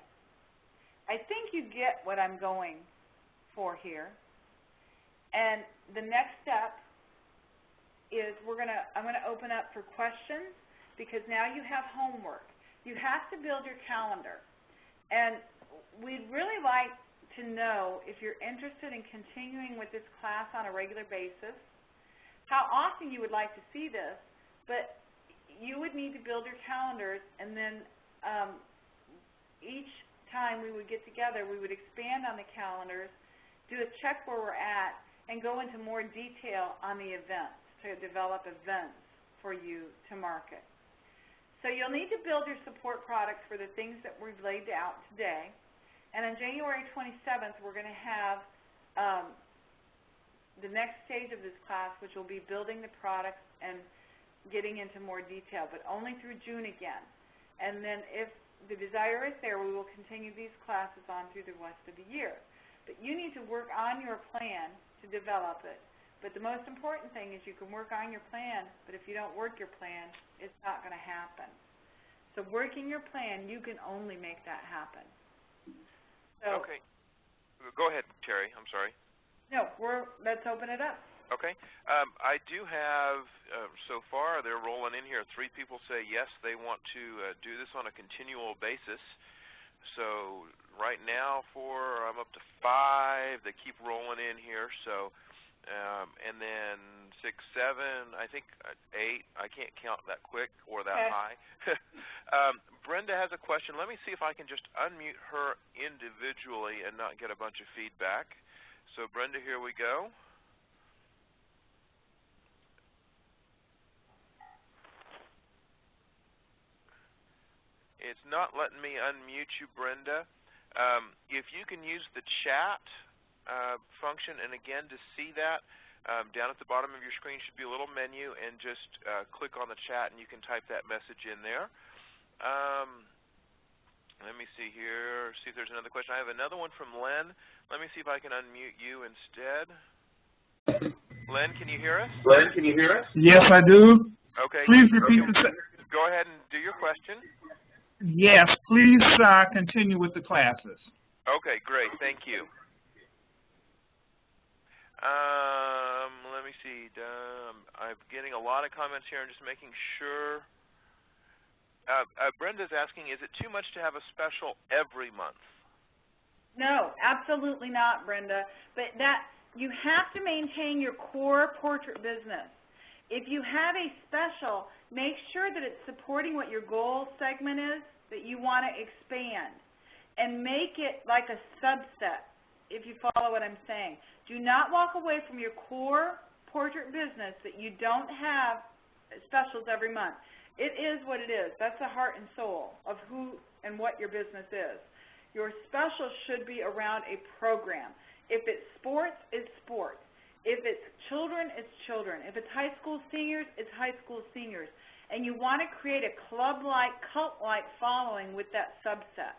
I think you get what I'm going for here. And the next step is I'm going to open up for questions, because now you have homework. You have to build your calendar. And we'd really like to know if you're interested in continuing with this class on a regular basis, how often you would like to see this, but you would need to build your calendars, and then each time we would get together, we would expand on the calendars, do a check where we're at, and go into more detail on the events, to develop events for you to market. So you'll need to build your support products for the things that we've laid out today. And on January 27th, we're going to have the next stage of this class, which will be building the products and getting into more detail, but only through June again. And then if the desire is there, we will continue these classes on through the rest of the year. But you need to work on your plan to develop it. But the most important thing is you can work on your plan, but if you don't work your plan, it's not going to happen. So working your plan, you can only make that happen. So, okay. Go ahead, Teri. I'm sorry. No, let's open it up. Okay. I do have, so far, they're rolling in here. 3 people say yes, they want to do this on a continual basis. So right now, I'm up to 5. They keep rolling in here. So, and then 6, 7, I think 8. I can't count that quick or that high. Brenda has a question. Let me see if I can just unmute her individually and not get a bunch of feedback. So Brenda, here we go. It's not letting me unmute you, Brenda. If you can use the chat function, and again, to see that, down at the bottom of your screen should be a little menu, and just click on the chat, and you can type that message in there. Let me see here, see if there's another question. I have another one from Len. Let me see if I can unmute you instead. Len, can you hear us? Len, can you hear us? Yes, I do. Okay. Please repeat the Go ahead and do your question. Yes, please continue with the classes. Okay, great. Thank you. Let me see. I'm getting a lot of comments here. I'm just making sure. Brenda's asking, is it too much to have a special every month? No, absolutely not, Brenda. But you have to maintain your core portrait business. If you have a special, make sure that it's supporting what your goal segment is that you want to expand, and make it like a subset, if you follow what I'm saying. Do not walk away from your core portrait business that you don't have specials every month. It is what it is. That's the heart and soul of who and what your business is. Your special should be around a program. If it's sports, it's sports. If it's children, it's children. If it's high school seniors, it's high school seniors. And you want to create a club-like, cult-like following with that subset.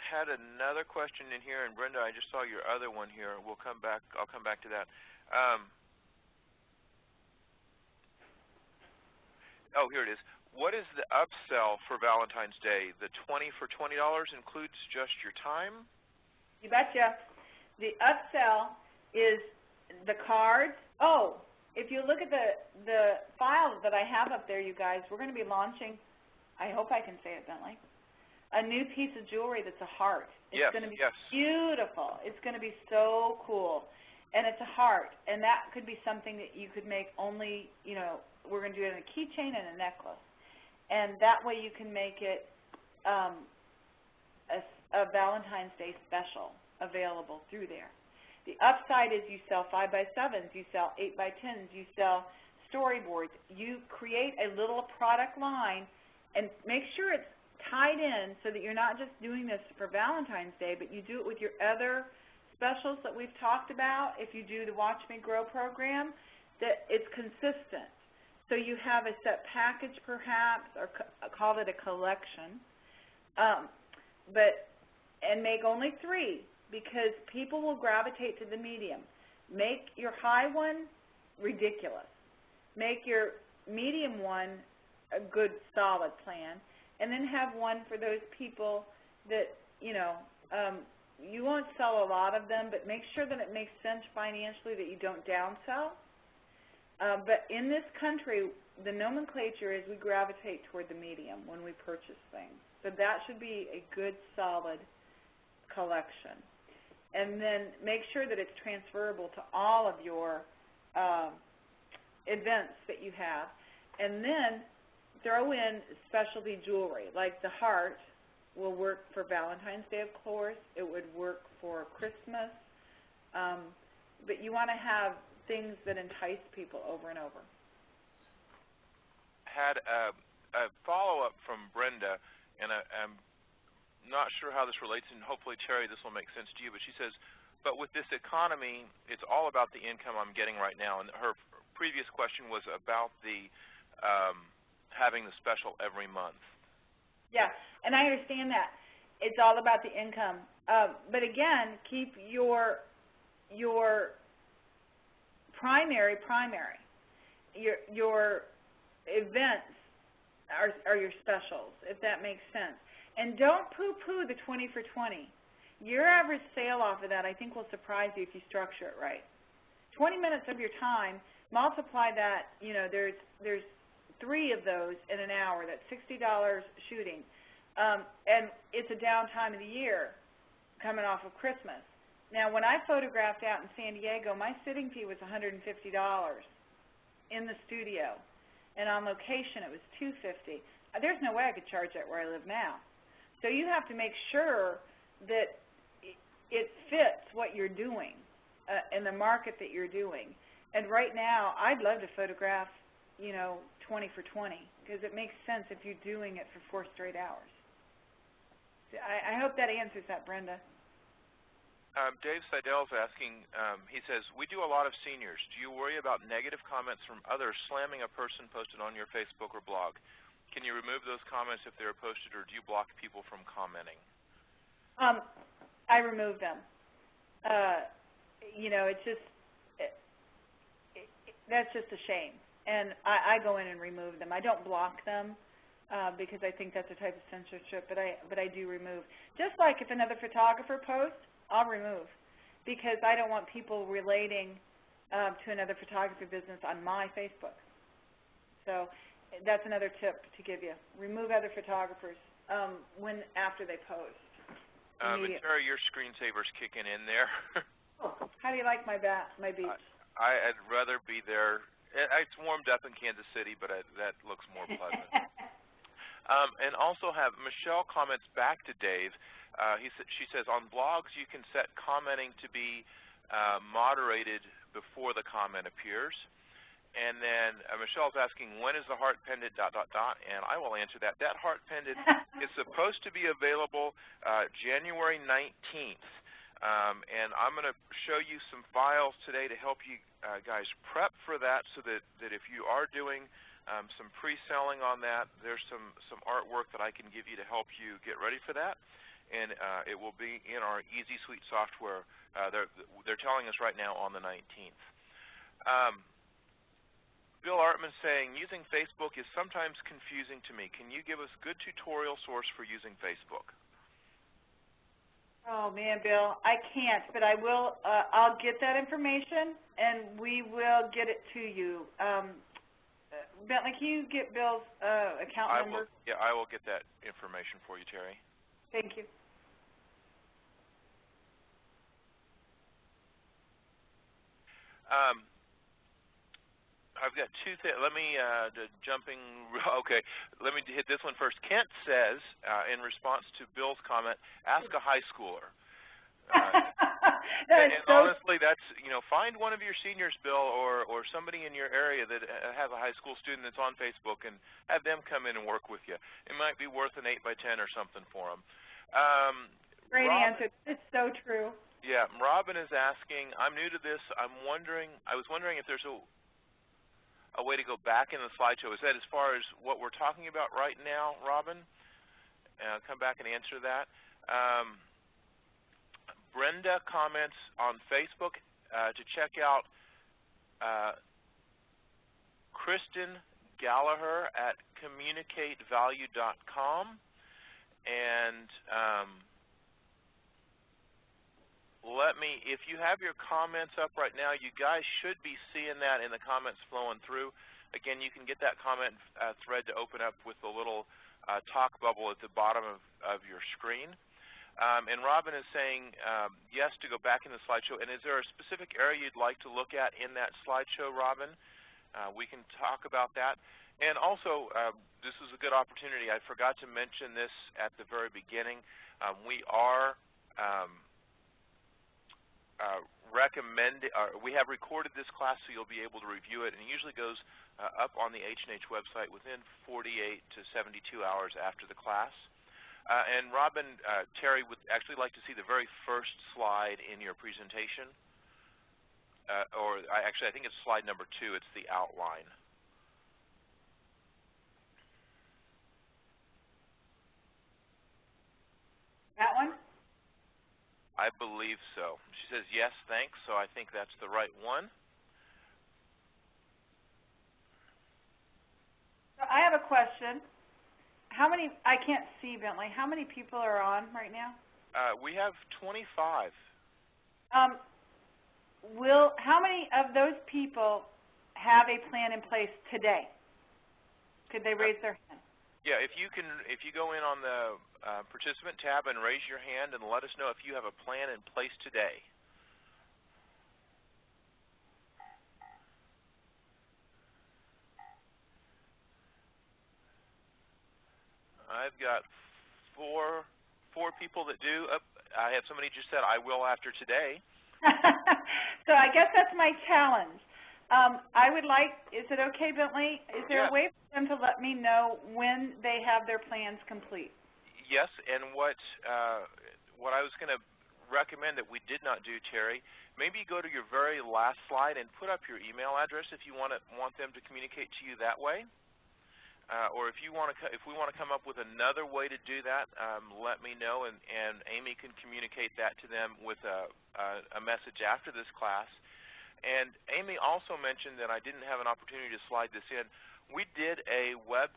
Had another question in here, and Brenda, I just saw your other one here. We'll come back. I'll come back to that. Oh, here it is. What is the upsell for Valentine's Day? The 20 for $20 includes just your time? You betcha. The upsell is the cards. Oh, if you look at the files that I have up there, you guys, we're going to be launching, I hope I can say it, Bentley, a new piece of jewelry that's a heart. It's going to be beautiful. It's going to be so cool. And it's a heart. And that could be something that you could make only, you know, we're going to do it in a keychain and a necklace. And that way you can make it a Valentine's Day special available through there. The upside is you sell 5x7s, you sell 8x10s, you sell storyboards. You create a little product line and make sure it's tied in so that you're not just doing this for Valentine's Day, but you do it with your other specials that we've talked about. If you do the Watch Me Grow program, that it's consistent. So you have a set package perhaps, or call it a collection, and make only 3 because people will gravitate to the medium. Make your high one ridiculous. Make your medium one a good solid plan, and then have one for those people that, you know, you won't sell a lot of them, but make sure that it makes sense financially, that you don't downsell. But in this country, the nomenclature is we gravitate toward the medium when we purchase things. So that should be a good, solid collection. And then make sure that it's transferable to all of your events that you have. And then throw in specialty jewelry, like the heart will work for Valentine's Day, of course. It would work for Christmas. But you want to have things that entice people over and over. Had a follow-up from Brenda, and I'm not sure how this relates, and hopefully, Teri, this will make sense to you, but she says, but with this economy, it's all about the income I'm getting right now. And her previous question was about the having the special every month. Yeah, and I understand that. It's all about the income. But again, keep your primary. Your events are your specials, if that makes sense. And don't poo-poo the 20 for 20. Your average sale off of that, I think, will surprise you if you structure it right. 20 minutes of your time, multiply that, you know, there's 3 of those in an hour. That's $60 shooting. And it's a downtime of the year coming off of Christmas. Now, when I photographed out in San Diego, my sitting fee was $150 in the studio. And on location, it was $250. There's no way I could charge that where I live now. So you have to make sure that it fits what you're doing in the market that you're doing. And right now, I'd love to photograph, you know, 20 for 20 because it makes sense if you're doing it for 4 straight hours. I hope that answers that, Brenda. Dave Seidel's asking, he says, we do a lot of seniors. Do you worry about negative comments from others slamming a person posted on your Facebook or blog? Can you remove those comments if they're posted, or do you block people from commenting? I remove them. You know, it's just, that's just a shame. And I go in and remove them. I don't block them because I think that's a type of censorship, but I do remove. Just like if another photographer posts, I'll remove because I don't want people relating to another photography business on my Facebook. So that's another tip to give you. Remove other photographers after they post. And Teri, your screensaver's kicking in there. Oh, how do you like my beach? I'd rather be there. It's warmed up in Kansas City, but that looks more pleasant. And also have Michelle comments back to Dave. She says, on blogs you can set commenting to be moderated before the comment appears. And then Michelle's asking, when is the heart pendant ... and I will answer that. That heart pendant is supposed to be available January 19th. And I'm going to show you some files today to help you guys prep for that, so that if you are doing some pre-selling on that, there's some artwork that I can give you to help you get ready for that. And it will be in our Easy Suite software. They're telling us right now on the 19th. Bill Artman saying, using Facebook is sometimes confusing to me. Can you give us good tutorial source for using Facebook? Oh man, Bill, I can't, but I will. I'll get that information, and we will get it to you. Bentley, can you get Bill's account number? Yeah, I will get that information for you, Terry. Thank you. I've got two things. Let me jumping. Okay, let me hit this one first. Kent says, in response to Bill's comment, ask a high schooler. And honestly, that's, find one of your seniors, Bill, or somebody in your area that has a high school student that's on Facebook, and have them come in and work with you. It might be worth an 8x10 or something for them. Great answer. It's so true. Yeah, Robin is asking, I'm new to this. I was wondering if there's a way to go back in the slideshow. Is that as far as what we're talking about right now, Robin? Come back and answer that. Brenda comments on Facebook to check out Kristen Gallagher at communicatevalue.com. And if you have your comments up right now, you guys should be seeing that in the comments flowing through. Again, you can get that comment thread to open up with the little talk bubble at the bottom of your screen. And Robin is saying yes to go back in the slideshow. And is there a specific area you'd like to look at in that slideshow, Robin? We can talk about that. And also, this is a good opportunity. I forgot to mention this at the very beginning. We are we have recorded this class, so you'll be able to review it, and it usually goes up on the H&H website within 48 to 72 hours after the class. And Robin, Terry would actually like to see the very first slide in your presentation, or actually I think it's slide number 2. It's the outline. That one? I believe so. She says, yes, thanks, so I think that's the right one. So I have a question. How many, I can't see, Bentley, how many people are on right now? We have 25. How many of those people have a plan in place today? Could they raise their hand? Yeah, if you go in on the participant tab and raise your hand and let us know if you have a plan in place today. I've got four people that do. I have somebody just said I will after today. So I guess that's my challenge. I would like, is it okay, Bentley? Is there a way for them to let me know when they have their plans complete? Yes, and what I was going to recommend that we did not do, Terry, maybe go to your very last slide and put up your email address if you want them to communicate to you that way. Or if we want to come up with another way to do that, let me know, and Amy can communicate that to them with a message after this class. And Amy also mentioned that I didn't have an opportunity to slide this in. We did a web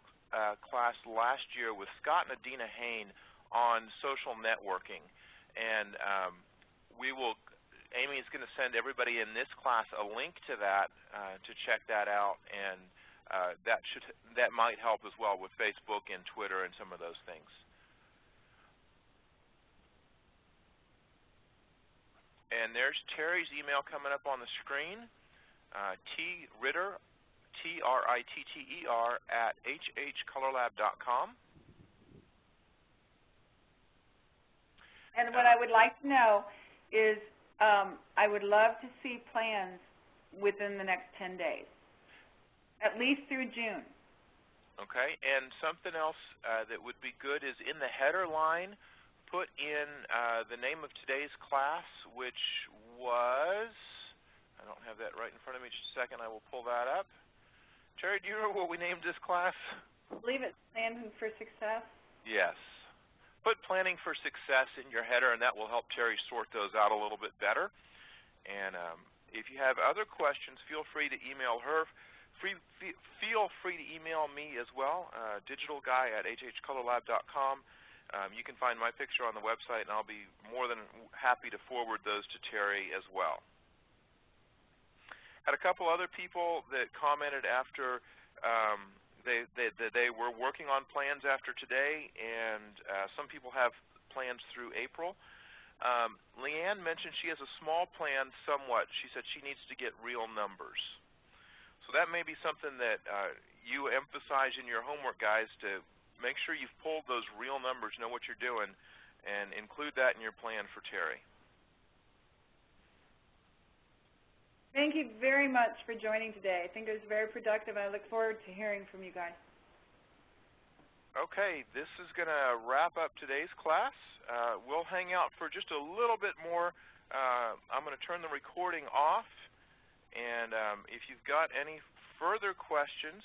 class last year with Scott and Adina Hain on social networking, and Amy is going to send everybody in this class a link to that to check that out, and that might help as well with Facebook and Twitter and some of those things. And there's Terry's email coming up on the screen, T. Ritter, T-R-I-T-T-E-R, at hhcolorlab.com. And what I would like to know is I would love to see plans within the next 10 days, at least through June. Okay, and something else that would be good is in the header line, put in the name of today's class, which was, I don't have that right in front of me, just a second, I will pull that up. Teri, do you remember what we named this class? I believe it's Planning for Success. Yes. Put Planning for Success in your header, and that will help Teri sort those out a little bit better. And if you have other questions, feel free to email her. Feel free to email me as well, digitalguy@hhcolorlab.com. You can find my picture on the website, and I'll be more than happy to forward those to Teri as well. Had a couple other people that commented after they were working on plans after today, and some people have plans through April. Leanne mentioned she has a small plan somewhat. She said she needs to get real numbers. So that may be something that you emphasize in your homework, guys, to make sure you've pulled those real numbers, know what you're doing, and include that in your plan for Teri. Thank you very much for joining today. I think it was very productive. I look forward to hearing from you guys. Okay, this is going to wrap up today's class. We'll hang out for just a little bit more. I'm going to turn the recording off. And if you've got any further questions,